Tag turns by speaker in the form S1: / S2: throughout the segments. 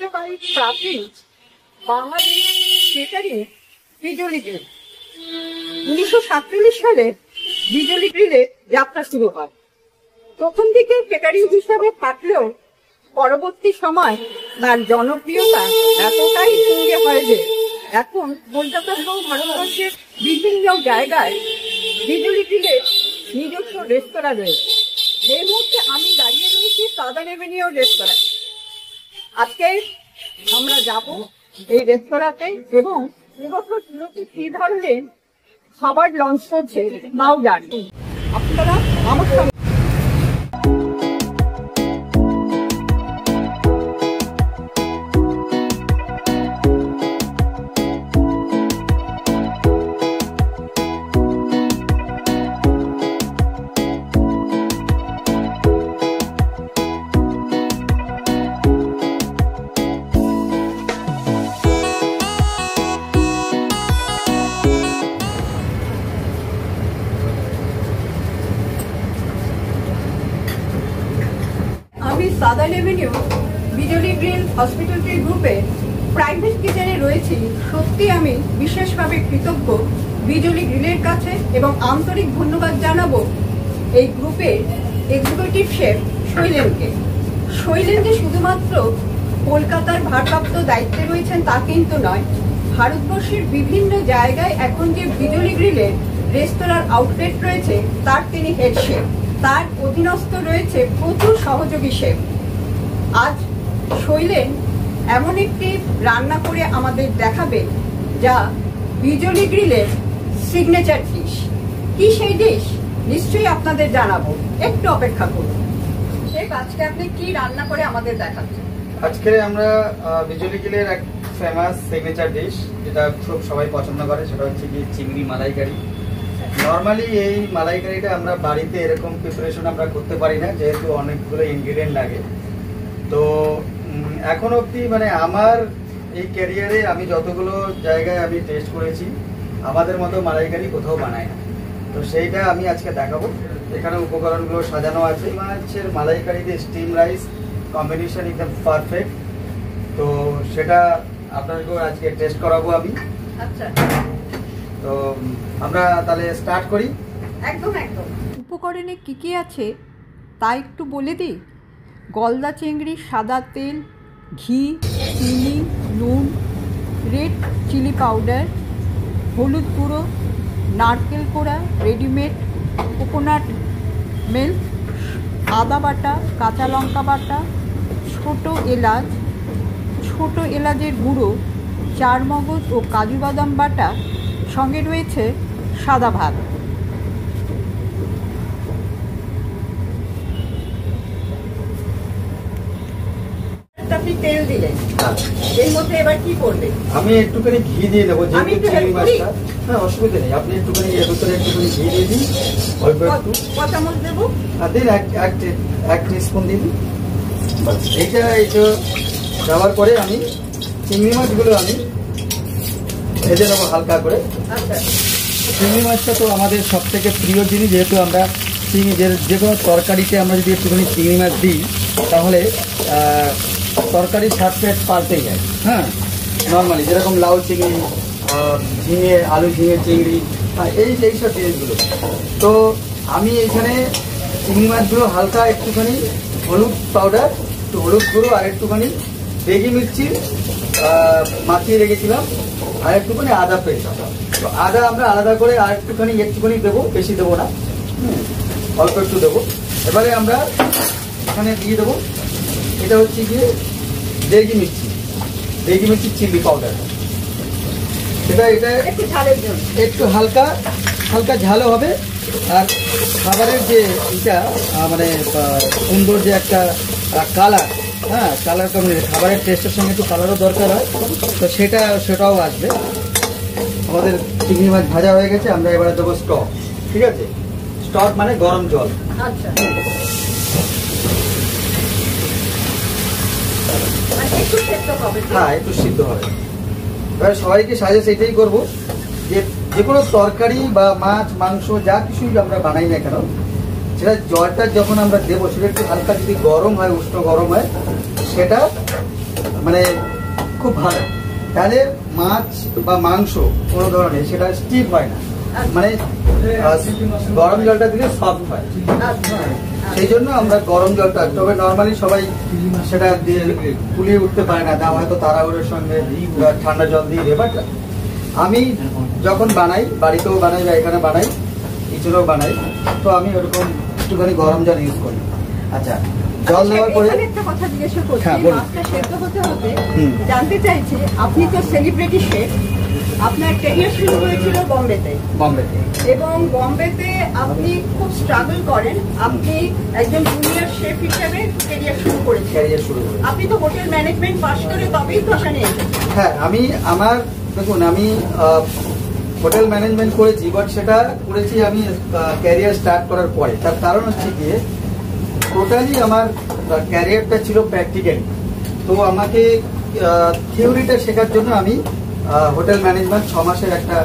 S1: ঐতিহ্যবাহী প্রাচীন বাঙালি কেটারিং বিজলি গ্রিল। 1947 সালে বিজলি গ্রিলে যাত্রা শুরু হয়। প্রথম দিকে কেটারিং হিসাবে থাকলেও পরবর্তী সময় তার জনপ্রিয়তা এতটাই তুঙ্গে হয় যে এখন কলকাতা সহ ভারতবর্ষের বিভিন্ন জায়গায় বিজলি গ্রিলের নিজস্ব রেস্তোরাঁ রয়েছে। এই মুহূর্তে আমি দাঁড়িয়ে রয়েছি সাদার্ন এভিনিউ রেস্তোরাঁ। আজকে আমরা যাব এই রেস্তোরাঁতে এবং এবছর কি ধরনের খাবার লঞ্চ করছে তাও জানি। আপনারা আমার সঙ্গে সাদার্ন এভিনিউ বিজলি গ্রিল হসপিটালিটি গ্রুপে প্রাইভেট কিচেনে রয়েছি। সত্যি আমি বিশেষভাবে কৃতজ্ঞ বিজলি গ্রিলের কাছে এবং আন্তরিক ধন্যবাদ জানাবো এই গ্রুপের এক্সিকিউটিভ শেফ শৈলেনকে। শৈলেন যে শুধুমাত্র কলকাতার ভারপ্রাপ্ত দায়িত্বে রয়েছেন তা কিন্তু নয়, ভারতবর্ষের বিভিন্ন জায়গায় এখন যে বিজলি গ্রিলের রেস্তোরাঁর আউটলেট রয়েছে তার তিনি হেড শেফ। তার অধীনস্থ রয়েছে প্রচুর সহযোগী শেফ। আজ শৈলেন এমন একটি রান্না করে আমাদের দেখাবে যা বিজলি গ্রিলের সিগনেচার ডিশ। কি সেই ডিশ নিশ্চয়ই আপনাদের জানাবো, একটু অপেক্ষা করুন। শেফ, আজকে আপনি কি রান্না করে আমাদের দেখাচ্ছেন?
S2: আজকে আমরা বিজলি গ্রিলের এক ফেমাস সিগনেচার ডিশ যেটা খুব সবাই পছন্দ করে, সেটা হচ্ছে কি চিংড়ি মালাইকারি। নর্মালি এই মালাইকারিটা আমরা বাড়িতে এরকম প্রিপারেশন আমরা করতে পারি না, যেহেতু অনেকগুলো ইনগ্রিডিয়েন্ট লাগে। তো এখন অবধি মানে আমার এই ক্যারিয়ারে আমি যতগুলো জায়গায় আমি টেস্ট করেছি আমাদের মতো মালাইকারি কোথাও বানায় না। তো সেইটা আমি আজকে দেখাবো। এখানে উপকরণগুলো সাজানো আছে। মাছের মালাইকারিতে স্টিম রাইস কম্বিনেশন একদম পারফেক্ট। তো সেটা আপনাদেরকে আজকে টেস্ট করাবো আমি।
S1: আচ্ছা,
S2: তো আমরা তাহলে স্টার্ট করি।
S1: একদম একদম। উপকরণে কি কি আছে তা একটু বলে দিই। গলদা চিংড়ি, সাদা তেল, ঘি, চিনি, নুন, রেড চিলি পাউডার, হলুদ গুঁড়ো, নারকেল কোড়া, রেডিমেড কোকোনাট মিল্ক, আদা বাটা, কাঁচা লঙ্কা বাটা, ছোট এলাচের গুঁড়ো, চারমগজ ও কাজু বাদাম বাটা, সঙ্গে রয়েছে সাদা ভাত। আপনি তেল দিলেন, এর মধ্যে এবার কি করবে?
S2: আমি একটুখানি ঘি দিয়ে দেবো। হ্যাঁ, অসুবিধা নেই। আপনি একটুখানি এর ভিতরে একটুখানি ঘি দিয়ে দিন। অল্প একটু।
S1: ক চামচ দেবো?
S2: দিন এক টিস্পুন দিন। এইটা দেওয়ার পরে আমি চিংড়ি মাছগুলো আমি ভেজে নেবো হালকা করে।
S1: আচ্ছা,
S2: চিংড়ি মাছটা তো আমাদের সব থেকে প্রিয় জিনিস, যেহেতু আমরা যে কোনো তরকারিতে আমরা যদি একটুখানি চিংড়ি মাছ দিই তাহলে তরকারির স্বাদটা পাল্টে যায়। হ্যাঁ, নর্মালি যেরকম লাউ চিংড়ি, ঝিঙে আলু ঝিঙে চিংড়ি, এইসব জিনিসগুলো। তো আমি এখানে চিংড়ি মাছগুলো হালকা একটুখানি হলুদ পাউডার, একটু হলুদ গুঁড়ো আর একটুখানি বেগি মির্চি মাখিয়ে রেখেছিলাম, আর একটুখানি আদা পেস্ট। তো আদা আমরা আলাদা করে আর একটুখানি দেবো, বেশি দেবো না, অল্প একটু দেবো। এবারে আমরা এখানে দিয়ে দেবো, এটা হচ্ছে গিয়ে বেগি মির্চি চিলি পাউডার। এটা একটু হালকা ঝালও হবে। আর খাবারের যে এটা মানে সুন্দর যে একটা কালার, হ্যাঁ কালার কম্বিনেশন, খাবারের টেস্টের সঙ্গে একটু কালারও দরকার হয়, তো সেটাও আসবে। আমাদের চিংড়ি মাছ ভাজা হয়ে গেছে। আমরা এবারে দেবো স্টক। ঠিক আছে, স্টক মানে গরম জল।
S1: আচ্ছা,
S2: হ্যাঁ, একটু সিদ্ধ হবে। এবার সবাইকে সাজেস্ট এটাই করবো যে কোনো তরকারি বা মাছ মাংস যা কিছুই আমরা বানাই না কেন, সেটা জলটা যখন আমরা দেবো সেটা একটু হালকা যদি গরম হয়, উষ্ণ গরম হয়, সেটা মানে খুব ভালো, তাহলে মাছ বা মাংস কোনো ধরনের সেটা স্টিপ হয় না, মানে গরম জলটা দিলে সফট হয়। সেই জন্য আমরা গরম জলটা, তবে নর্মালি সবাই সেটা দিয়ে ফুলিয়ে উঠতে পারে না, তা হয়তো তাড়াহুড়োর সঙ্গে ঠান্ডা জল দিয়ে দেয়। বাট আমি যখন বানাই, বাড়িতেও বানাই বা এখানে বানাই, কিচেনেও বানাই, তো আমি ওরকম একটুখানি গরম জল ইউজ করি। আচ্ছা, জল দেওয়ার পরে
S1: একটা কথা জিজ্ঞাসা করছি,
S2: হ্যাঁ, বলুন।
S1: মাছটা সেদ্ধ হতে হতে জানতে চাইছি, আপনি তো সেলিব্রিটি শেফ, আপনার ক্যারিয়ার শুরু হয়েছিল বোম্বেতে, এবং বোম্বেতে আপনি খুব স্ট্রাগল করেন, আপনি একজন জুনিয়র শেফ হিসেবে ক্যারিয়ার শুরু করেছেন। আপনি তো হোটেল ম্যানেজমেন্ট পাস করে তবেই তো এখানে এসেছেন।
S2: হ্যাঁ, দেখুন আমি হোটেল ম্যানেজমেন্ট করেছি, বাট সেটা করেছি আমি ক্যারিয়ার স্টার্ট করার পরে। তার কারণ হচ্ছে গিয়ে টোটালি আমার ক্যারিয়ারটা ছিল প্র্যাকটিক্যাল, তো আমাকে থিওরিটা শেখার জন্য আমি হোটেল ম্যানেজমেন্ট 6 মাসের একটা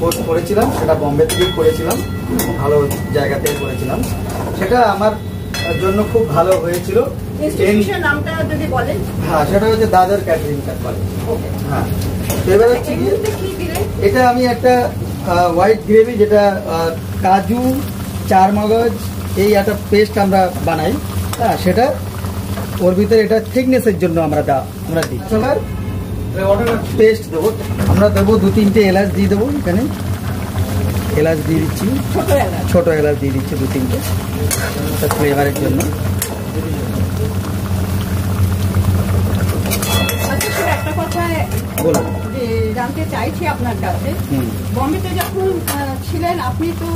S2: কোর্স করেছিলাম, সেটা বোম্বে থেকেই করেছিলাম, ভালো জায়গা থেকে করেছিলাম। সেটা আমার জন্য খুব ভালো হয়েছিল।
S1: ইনস্টিটিউশন নামটা যদি বলেন।
S2: হ্যাঁ, সেটা হচ্ছে দাদর ক্যাটারিং কলেজ। হ্যাঁ, এবার হচ্ছে কি, এটা আমি একটা হোয়াইট গ্রেভি, যেটা কাজু, চারমগজ, এই একটা পেস্ট আমরা বানাই। হ্যাঁ, সেটা ওর ভিতরে এটা থিকনেসের জন্য আমরা দিই। পেস্ট দেবো, আমরা দেবো 2-3টে এলাচ দিয়ে দেবো, এখানে এলাচ দিয়ে দিচ্ছি, ছোট এলাচ দিয়ে দিচ্ছি 2-3টে ফ্লেভারের জন্য।
S1: একটা কথা
S2: বলুন,
S1: জানতে চাইছি আপনার কাছে, বোম্বেতে যখন ছিলেন আপনি তো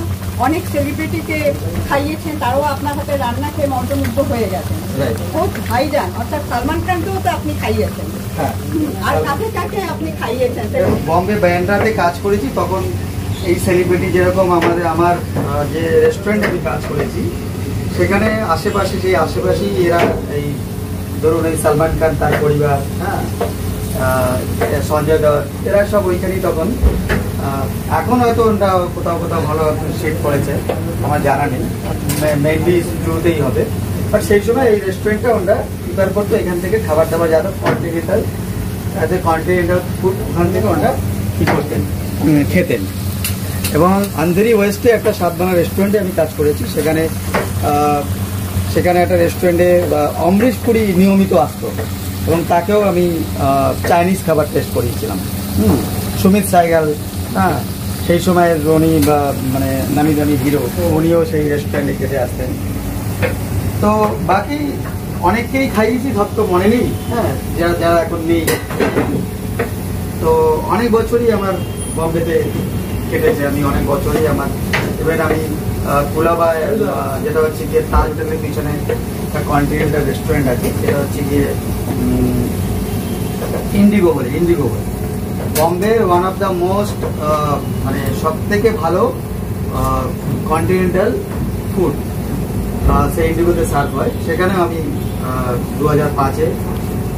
S1: অনেক সেলিব্রিটিকে খাইয়েছেন, তারাও আপনার হাতে রান্না খেয়ে মন্ত্রমুগ্ধ হয়ে গেছেন। খুব ভাইজান অর্থাৎ সালমান খানকেও তো আপনি খাইয়েছেন। আর কাকে কাকে আপনি খাইয়েছেন?
S2: বম্বে ব্যান্ড্রাতে কাজ করেছি, তখন এই সেলিব্রিটি যেরকম আমার যে রেস্টুরেন্টে আমি কাজ করেছি, সেখানে আশেপাশেই এরা, এই ধরুন এই সালমান খান, তার পরিবার, হ্যাঁ, সঞ্জয় দত্ত, এরা সব ওইখানেই তখন। এখন হয়তো ওটা কোথাও ভালো সেট করেছে, আমার জানা নেই, মেনলি স্টুডিওতেই হবে। বাট সেই সময় এই রেস্টুরেন্টটা ওরা প্রিপেয়ার করতো, এখান থেকে খাবার দাবার যারা কন্টিনেন্টাল ফুড, ওখান থেকে ওরা কী করতেন, খেতেন। এবং আন্ধেরি ওয়েস্টে একটা সাতবানা রেস্টুরেন্টে আমি কাজ করেছি, সেখানে একটা রেস্টুরেন্টে অমৃশ পুরি নিয়মিত আসতো, এবং তাকেও আমি চাইনিজ খাবার টেস্ট করিয়েছিলাম। সুমিত সাইগাল, হ্যাঁ, সেই সময়ের রনি বা মানে নামি দামি হিরো, উনিও সেই রেস্টুরেন্টে খেতে আসতেন। তো বাকি অনেককেই খাইয়েছি, ধরতো মনে নেই, হ্যাঁ, যারা এখন নেই। তো অনেক বছরই আমার বম্বেতে কেটেছে, আমি অনেক বছরই আমার, এবার আমি কুলাবায়, যেটা হচ্ছে গিয়ে তাজ হোটেলের পিছনে একটা কন্টিনেন্টাল রেস্টুরেন্ট আছে, সেটা হচ্ছে গিয়ে ইন্ডিগো বলে। Bombay one of the most, মানে সব থেকে ভালো কন্টিনেন্টাল ফুড, সেই ইন্ডিগোতে সার্ভ হয়। সেখানে আমি 2005-এ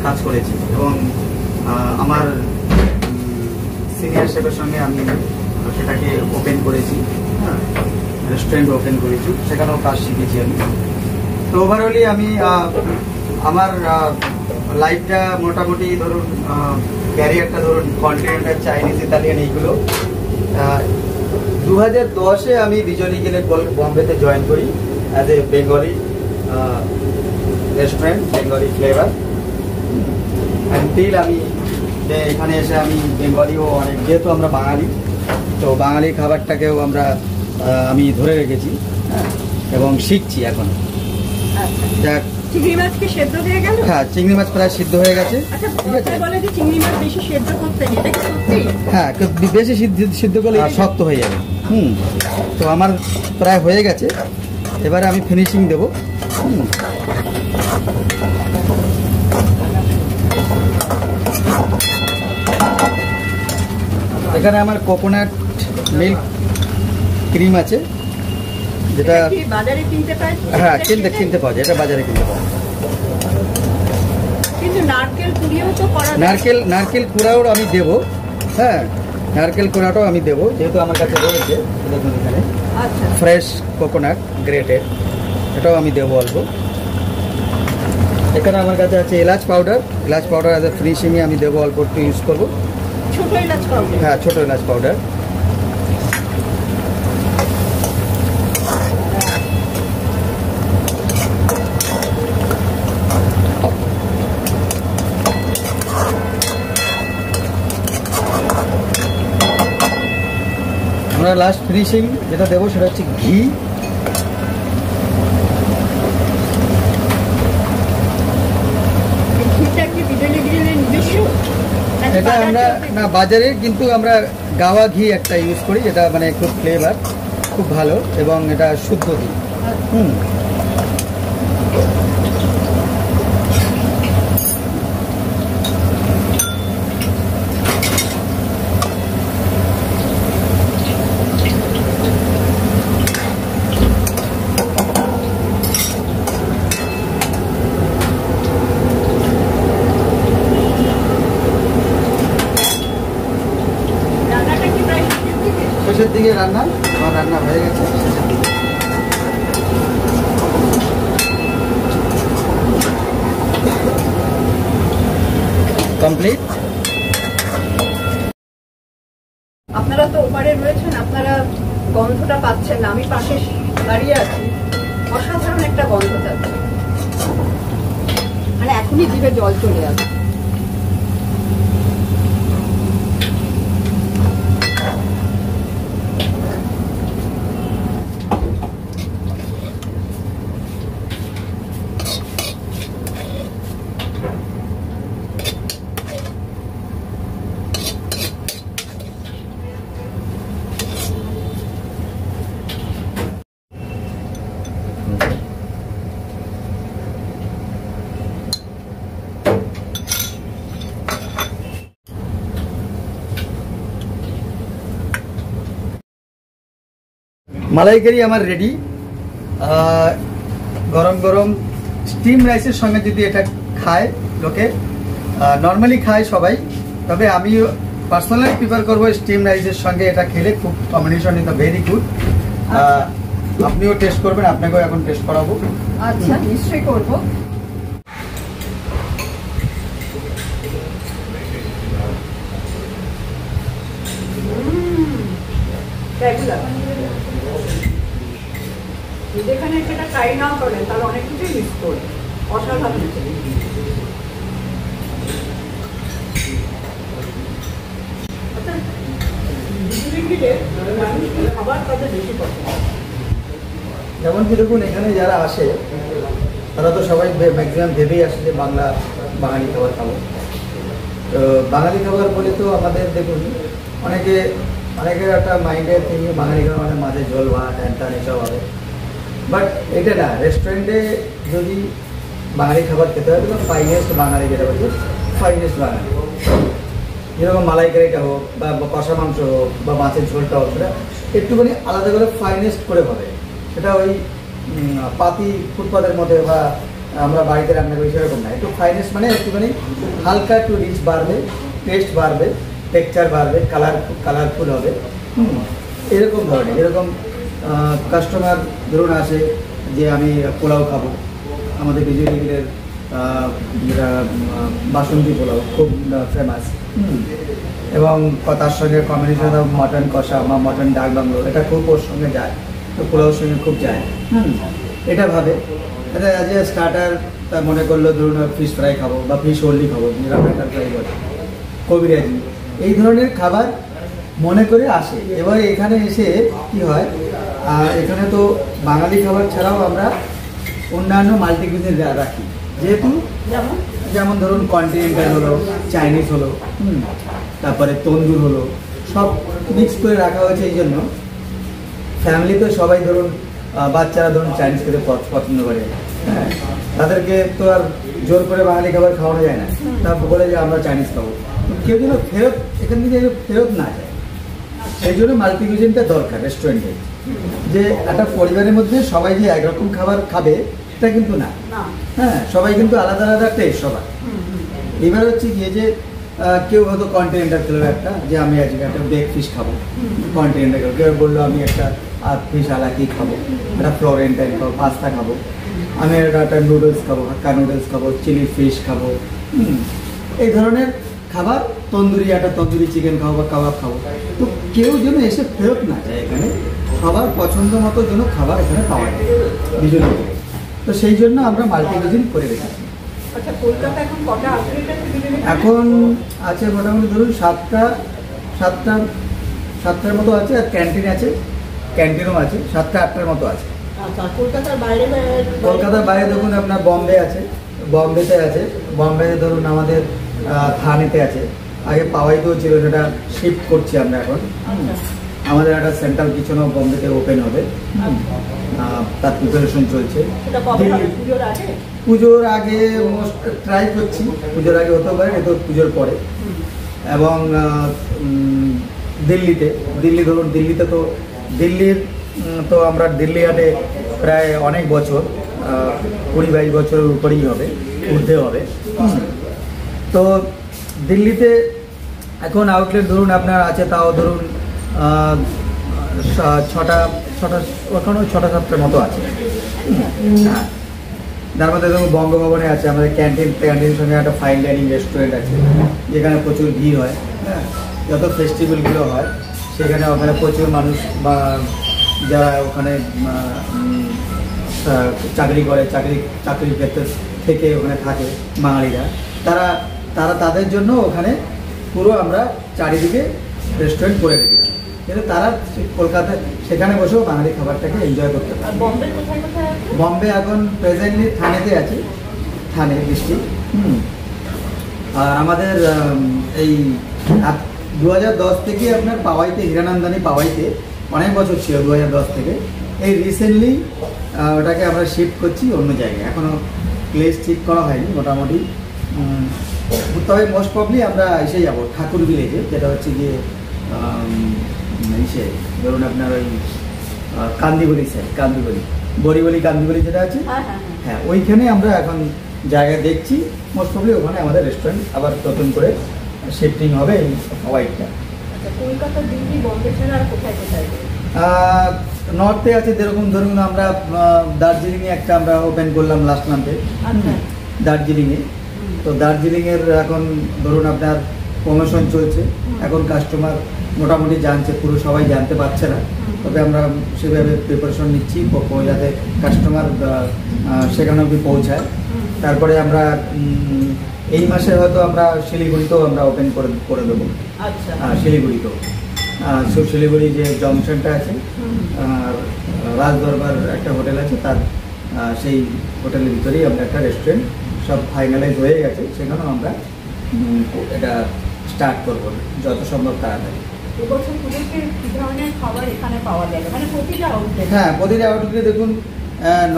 S2: কাজ করেছি, এবং আমার সিনিয়র শেফের সঙ্গে আমি সেটাকে ওপেন করেছি, হ্যাঁ, রেস্টুরেন্ট ওপেন করেছি, সেখানেও কাজ শিখেছি আমি। তো ওভারঅলি আমি আমার লাইফটা মোটামুটি ধরুন, ক্যারিয়ারটা ধরুন কন্টিনেন্টাল, চাইনিজ, ইতালিয়ান, এইগুলো। 2010-এ আমি বিজলি গেলে বম্বেতে জয়েন করি as a Bengali restaurant, Bengali flavour. Until আমি এখানে এসে আমি বেঙ্গলিও অনেক, যেহেতু আমরা বাঙালি, তো বাঙালি খাবারটাকেও আমি ধরে রেখেছি, হ্যাঁ, এবং শিখছি এখন। যাক,
S1: চিংড়ি মাছ কি সেদ্ধ হয়ে গেল?
S2: হ্যাঁ, চিংড়ি মাছ প্রায় সিদ্ধ হয়ে গেছে। ঠিক আছে,
S1: বলে যে চিংড়ি মাছ বেশি সেদ্ধ করতে, এটা কি সত্যি?
S2: হ্যাঁ, বেশি সিদ্ধ করলে শক্ত হয়ে যাবে। তো আমার প্রায় হয়ে গেছে, এবারে আমি ফিনিশিং দেবো। এখানে আমার কোকোনাট মিল্ক ক্রিম আছে, যেটা
S1: বাজারে কিনতে পাই।
S2: হ্যাঁ, কিনতে পাওয়া যায়, এটা বাজারে কিনতে পাওয়া যায়।
S1: কিন্তু নারকেল কুড়িয়েও তো করা,
S2: নারকেল কুড়াও আমি দেবো, হ্যাঁ, নারকেল কুড়াটাও আমি দেবো, যেহেতু আমার কাছে রয়েছে। দেখুন এখানে ফ্রেশ কোকোনাট গ্রেটেড, এটাও আমি দেবো অল্প। এখানে আমার কাছে আছে এলাচ পাউডার। এলাচ পাউডার অ্যাজ এ ফিনিশিংয়ে আমি দেবো, অল্প একটু ইউজ করবো।
S1: ছোট এলাচ পাউডার?
S2: হ্যাঁ, ছোটো এলাচ পাউডার। আমরা লাস্ট ফিনিশিং যেটা দেবো সেটা হচ্ছে ঘি।
S1: ঘিটা কি বিজলি গ্রিলের নিজস্ব?
S2: এটা আমরা না বাজারে, কিন্তু আমরা গাওয়া ঘি একটা ইউজ করি, যেটা মানে খুব ফ্লেভার, খুব ভালো, এবং এটা শুদ্ধ ঘি। হুম।
S1: রান্নাটা কি প্রায় শেষের দিকে?
S2: শেষের দিকে রান্না, আমার রান্না হয়ে গেছে শেষের দিকে। কমপ্লিট।
S1: আপনারা তো ওপারে রয়েছেন, আপনারা গন্ধটা পাচ্ছেন না, আমি পাশে দাঁড়িয়ে আছি, অসাধারণ একটা গন্ধ যাচ্ছে, মানে এখনই জিভে জল চলে আসে।
S2: মালাইকারি আমার রেডি। গরম গরম স্টিম রাইসের সঙ্গে যদি এটা খায় লোকে, নর্মালি খায় সবাই, তবে আমি পার্সোনালি প্রিফার করবো স্টিম রাইসের সঙ্গে এটা খেলে, খুব কম্বিনেশন ইজ ভেরি গুড। আপনিও টেস্ট করবেন, আপনাকেও এখন টেস্ট করাবো।
S1: আচ্ছা, নিশ্চয়ই করবো। যেখানে সেটা ট্রাই না করেন তাহলে অনেক কিছুই মিস করে, অসাধারণ। আচ্ছা, বিজলি গ্রিলে মানুষ কি খাবার তাদের বেশি পছন্দ?
S2: যেমন কি দেখুন, এখানে যারা আসে তারা তো সবাই ম্যাক্সিমাম ভেবেই আসে যে বাঙালি খাবার খাবো। তো বাঙালি খাবার বলে তো আমাদের দেখুন অনেকের একটা মাইন্ডের থেকে বাঙালি খাবার মানে মাঝে ঝোল ভাত হ্যান এসব হবে, বাট এটা না। রেস্টুরেন্টে যদি বাঙালি খাবার খেতে হয় তো ফাইনেস্ট বাঙালি, যেটা বলছে ফাইনেস্ট বাঙালি, যেরকম মালাইকারিটা হোক বা কষা মাংস হোক বা মাছের ঝোলটা হোক, সেটা একটুখানি আলাদা করে ফাইনেস্ট করে হবে। সেটা ওই পাতি ফুটপাতের মধ্যে বা আমরা বাড়িতে রান্না করি সেরকম না। একটু ফাইনেস্ট মানে একটুখানি হালকা একটু রিচ বাড়বে, টেস্ট বাড়বে, টেক্সচার বাড়বে, কালারফুল হবে। এরকম ধরনের, যেরকম কাস্টমার ধরুন আসে যে আমি পোলাও খাবো, আমাদের বিজলি গ্রিলের যেটা বাসন্তী পোলাও খুব ফেমাস, এবং তার সঙ্গে কম্বিনেশন মটন কষা বা মটন ডাক বাংলো, এটা খুব ওর সঙ্গে যায়, তো পোলাওর সঙ্গে খুব যায়। এটা ভাবে এটা অ্যাজ এ স্টার্টার মনে করলো, ধরুন ফিশ ফ্রাই খাবো বা ফিশ ওনলি খাবো, রান্নাটা ফ্রাই বলে কবিরাজি, এই ধরনের খাবার মনে করে আসে। এবার এখানে এসে কি হয়, এখানে তো বাঙালি খাবার ছাড়াও আমরা অন্যান্য মাল্টিকুইজিন রাখি, যেহেতু যেমন ধরুন কন্টিনেন্টাল হলো, চাইনিজ হলো, তারপরে তন্দুর হলো, সব মিক্স করে রাখা হয়েছে। এই জন্য ফ্যামিলিতে সবাই ধরুন বাচ্চারা ধরুন চাইনিজ খেতে পছন্দ করে, হ্যাঁ, তাদেরকে তো আর জোর করে বাঙালি খাবার খাওয়ানো যায় না, তারপর বলে যে আমরা চাইনিজ খাবো, কেউ যেন ফেরত এখান থেকে ফেরত না যায়। সেই জন্য মাল্টিকুইজিনটা দরকার রেস্টুরেন্টে, যে একটা পরিবারের মধ্যে সবাই যে একরকম খাবার খাবে এটা কিন্তু না, হ্যাঁ, সবাই কিন্তু আলাদা আলাদা টেস্ট সবার। এবার হচ্ছে গিয়ে যে কেউ হয়তো কন্টিনেন্টাল খেলো একটা, যে আমি আজকে একটা বেক ফিশ খাবো, কন্টিনেন্টাল কেউ বললো আমি একটা আর ফিশ আলাকি খাবো, একটা ফ্লোরেন্টাইন খাবো, পাস্তা খাবো, আমি একটা নুডলস খাবো, হাক্কা নুডলস খাবো, চিলি ফিশ খাবো, এই ধরনের খাবার, একটা তন্দুরি চিকেন খাবো বা কাবাব খাবো। তো কেউ যেন এসে ফেরত না যায়, এখানে সবার পছন্দ মতো যেন খাবার এখানে পাওয়া যায় বিজলি। তো সেই জন্য আমরা মাল্টি কুজিন করে রেখেছি।
S1: আচ্ছা, কলকাতা এখন কটা আউটলেট আছে বিজলি?
S2: এখন আছে মোটামুটি ধরুন সাতটার মতো আছে, আর ক্যান্টিন আছে, ক্যান্টিনও আছে, 7-8টার মতো আছে।
S1: আচ্ছা, কলকাতার বাইরে?
S2: কলকাতার বাইরে দেখুন আপনার বম্বে আছে, বম্বেতে আছে, বম্বেতে ধরুন আমাদের থানেতে আছে, আগে পাওয়াইতেও ছিল, সেটা শিফট করছি আমরা এখন। আমাদের একটা সেন্ট্রাল কিচেনও বম্বেতে ওপেন হবে, তার প্রিপারেশন চলছে। পুজোর আগে ট্রাই করছি, পুজোর আগে হতে পারে, এতো পুজোর পরে। এবং দিল্লি ধরুন, দিল্লির তো আমরা দিল্লি হাটে প্রায় অনেক বছর, 20-22 বছরের উপরেই হবে, ঊর্ধ্বে হবে। তো দিল্লিতে এখন আউটলেট ধরুন আপনার আছে, তাও ধরুন 6-7টার মতো আছে। তার মধ্যে ধরুন বঙ্গভবনে আছে আমাদের ক্যান্টিনের সঙ্গে একটা ফাইন ডাইনিং রেস্টুরেন্ট আছে, যেখানে প্রচুর ভিড় হয়। হ্যাঁ, যত ফেস্টিভ্যালগুলো হয় সেখানে ওখানে প্রচুর মানুষ বা যারা ওখানে চাকরি করে, চাকরির ক্ষেত্রে থেকে ওখানে থাকে বাঙালিরা, তাদের জন্য ওখানে পুরো আমরা চারিদিকে রেস্টুরেন্ট করে রেখেছি, কিন্তু তারা কলকাতায় সেখানে বসেও বাঙালি খাবারটাকে এনজয় করতে পারে। বম্বে এখন প্রেজেন্টলি থানেতে আছে, থানে ডিস্ট্রিক্ট। আর আমাদের এই 2010 থেকে আপনার পাওয়াইতে, হীরানন্দানি পাওয়াইতে অনেক বছর ছিল, 2010 থেকে। এই রিসেন্টলি ওটাকে আমরা শিফট করছি অন্য জায়গায়, এখনও প্লেস ঠিক করা হয়নি মোটামুটি। তবে মোস্ট প্রবলি আমরা এসে যাবো ঠাকুর ভিলেজে, যেটা হচ্ছে গিয়ে ধরুন আপনার ওই কান্দিবলি সাইড, বরিবলি কান্দিবলি যেটা আছে, হ্যাঁ ওইখানে আমরা এখন জায়গা দেখছি। মোস্ট প্রবলি ওখানে আমাদের রেস্টুরেন্ট আবার নতুন করে শিফটিং হবে এই হোয়াইটটা।
S1: কলকাতা, দিল্লি, বম্বে ছাড়া আর কোথায়?
S2: নর্থে আছে, যেরকম ধরুন আমরা দার্জিলিংয়ে একটা আমরা ওপেন করলাম লাস্ট মান্থে, দার্জিলিংয়ে। তো দার্জিলিংয়ের এখন ধরুন আপনার প্রমোশন চলছে, এখন কাস্টমার মোটামুটি জানছে, পুরো সবাই জানতে পারছে না, তবে আমরা সেভাবে প্রিপারেশন নিচ্ছি যাতে কাস্টমার সেখানে অবধি পৌঁছায়। তারপরে আমরা এই মাসে হয়তো আমরা শিলিগুড়িতেও আমরা ওপেন করে দেবো। শিলিগুড়িতেও শিলিগুড়ি যে জংশনটা আছে, রাজদরবার একটা হোটেল আছে, তার সেই হোটেলের ভিতরেই আমরা একটা রেস্টুরেন্ট সব ফাইনালাইজ হয়ে গেছে, সেখানেও আমরা এটা স্টার্ট করবো যত সম্ভব তাড়াতাড়ি। হ্যাঁ, প্রতিটা আউটলেটে দেখুন,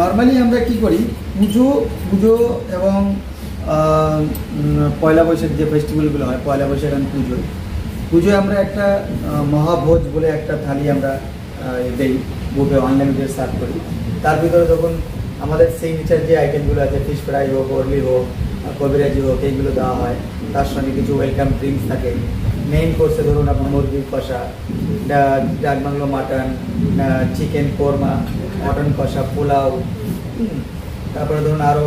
S2: নর্মালি আমরা কি করি, পুজো এবং পয়লা বৈশাখ যে ফেস্টিভ্যালগুলো হয়, পয়লা বৈশাখ এবং পুজোয় আমরা একটা মহাভোজ বলে একটা থালি আমরা দেই, বুফে অনলাইনে সার্ভ করি। তার ভিতরে যখন আমাদের সিগনেচার যে আইটেমগুলো আছে, ফিশ ফ্রাই হোক, অরলি হোক, কবিরাজি হোক, এইগুলো দেওয়া হয়। তার সঙ্গে কিছু ওয়েলকাম ড্রিঙ্কস থাকে। মেইন কোর্সে ধরুন আপনার মুরগির কষা, ডাক bungalow mutton, chicken korma, mutton কষা, পোলাও, তারপরে ধরুন আরও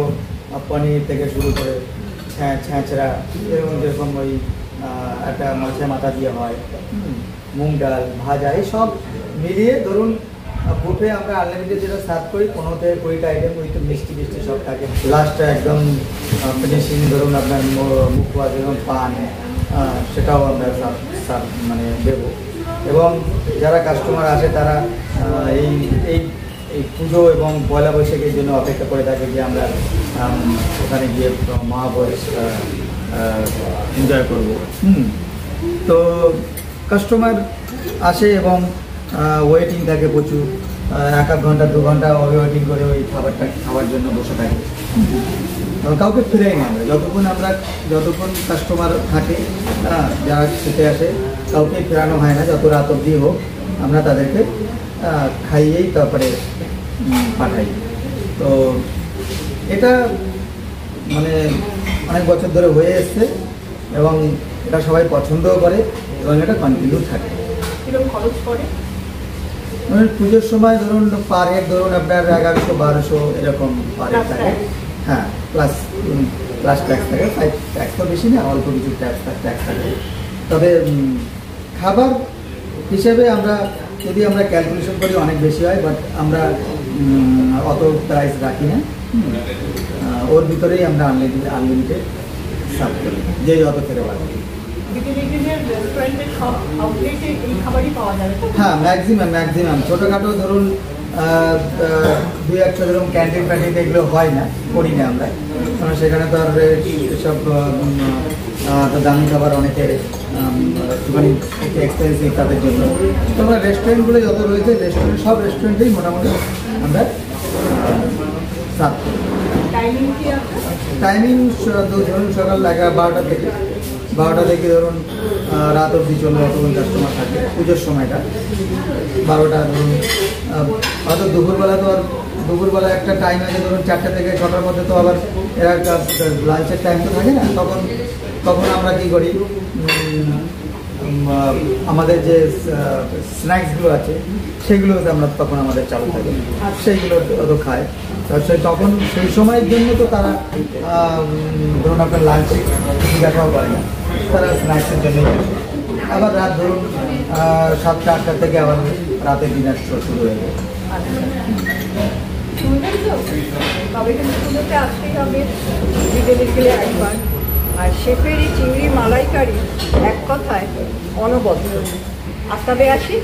S2: পনির থেকে শুরু করে ছ্যাঁচড়া, যেরকম ওই একটা মাছের মাথা দিয়ে হয়, মুগ ডাল ভাজা, এই সব মিলিয়ে ধরুন বুফে আমরা আনলিমিটেড যেটা সার্ভ করি, 15 থেকে 20টা আইটেম, ওই তো মিষ্টি সব থাকে। লাস্টে একদম ফিনিশিং ধরুন আপনার মুখোয়া যেরকম পান, সেটাও আমরা মানে দেবো। এবং যারা কাস্টমার আসে তারা এই পুজো এবং পয়লা বৈশাখের জন্য অপেক্ষা করে থাকে যে আমরা ওখানে গিয়ে মহাভোজ এনজয় করব। তো কাস্টমার আসে এবং ওয়েটিং থাকে প্রচুর, 1 ঘন্টা 2 ঘন্টা ওয়েটিং করে ওই খাবারটা খাওয়ার জন্য বসে থাকে। কাউকে ফিরাই না আমরা, যতক্ষণ কাস্টমার থাকে, যারা খেতে আসে, কাউকে ফেরানো হয় না, যত রাত অবধি হোক আমরা তাদেরকে খাইয়েই তারপরে পাঠাই। তো এটা মানে অনেক বছর ধরে হয়ে এসছে এবং এটা সবাই পছন্দও করে এবং এটা কন্টিনিউ থাকে। মানে পুজোর সময় ধরুন পার হেড ধরুন আপনার 1100-1200 এরকম পার হেড থাকে। হ্যাঁ, প্লাস ট্যাক্স থাকে, 5 ট্যাক্স তো বেশি না, অল্প কিছু ট্যাক্স থাকে। তবে খাবার হিসেবে আমরা যদি আমরা ক্যালকুলেশন করি অনেক বেশি হয়, বাট আমরা অত প্রাইস রাখি না। ওর ভিতরেই আমরা আনলিমিটেড সার্ভ করি, যে যত খেতে পারবে। হ্যাঁ, ম্যাক্সিমাম ছোটোখাটো ধরুন 2-1 ধরুন ক্যান্টিন এগুলো হয় না, করি না আমরা, কারণ সেখানে তো আর সব দামি খাবার অনেকে একটুখানি এক্সপেন্সিভ তাদের জন্য। তো আমরা রেস্টুরেন্টগুলো যত রয়েছে সব রেস্টুরেন্টেই মোটামুটি আমরা সার্ভ করি। টাইমিং ধরুন সকাল 11-12টা থেকে 12টা থেকে ধরুন রাত অবধি চলবে, অতক্ষণ কাস্টমার থাকে। পুজোর সময়টা 12টা ধরুন, হয়তো দুপুরবেলা একটা টাইম আছে ধরুন 4টা থেকে 6টার মধ্যে, তো আবার এরা লাঞ্চের টাইম তো থাকে না, তখন আমরা কী করি, আমাদের যে স্ন্যাক্সগুলো আছে সেগুলো আমরা তখন আমাদের চালু থাকে, সেইগুলো তো খায়। তখন সেই সময়ের জন্য তো তারা ধরুন আপনার লাঞ্চে কিছু দেখাও করে না, তারা স্ন্যাক্সের জন্যই আসে। আবার রাত ধরুন 7টা-8টা থেকে আবার রাতের ডিনার শুরু হয়ে যায়।
S1: তবে কিন্তু পুজোতে আসতেই হবে বিকেলে গেলে একবার। আর শেফের এই চিংড়ি মালাইকারি এক কথায় অনবদ্য। আর তবে আসি।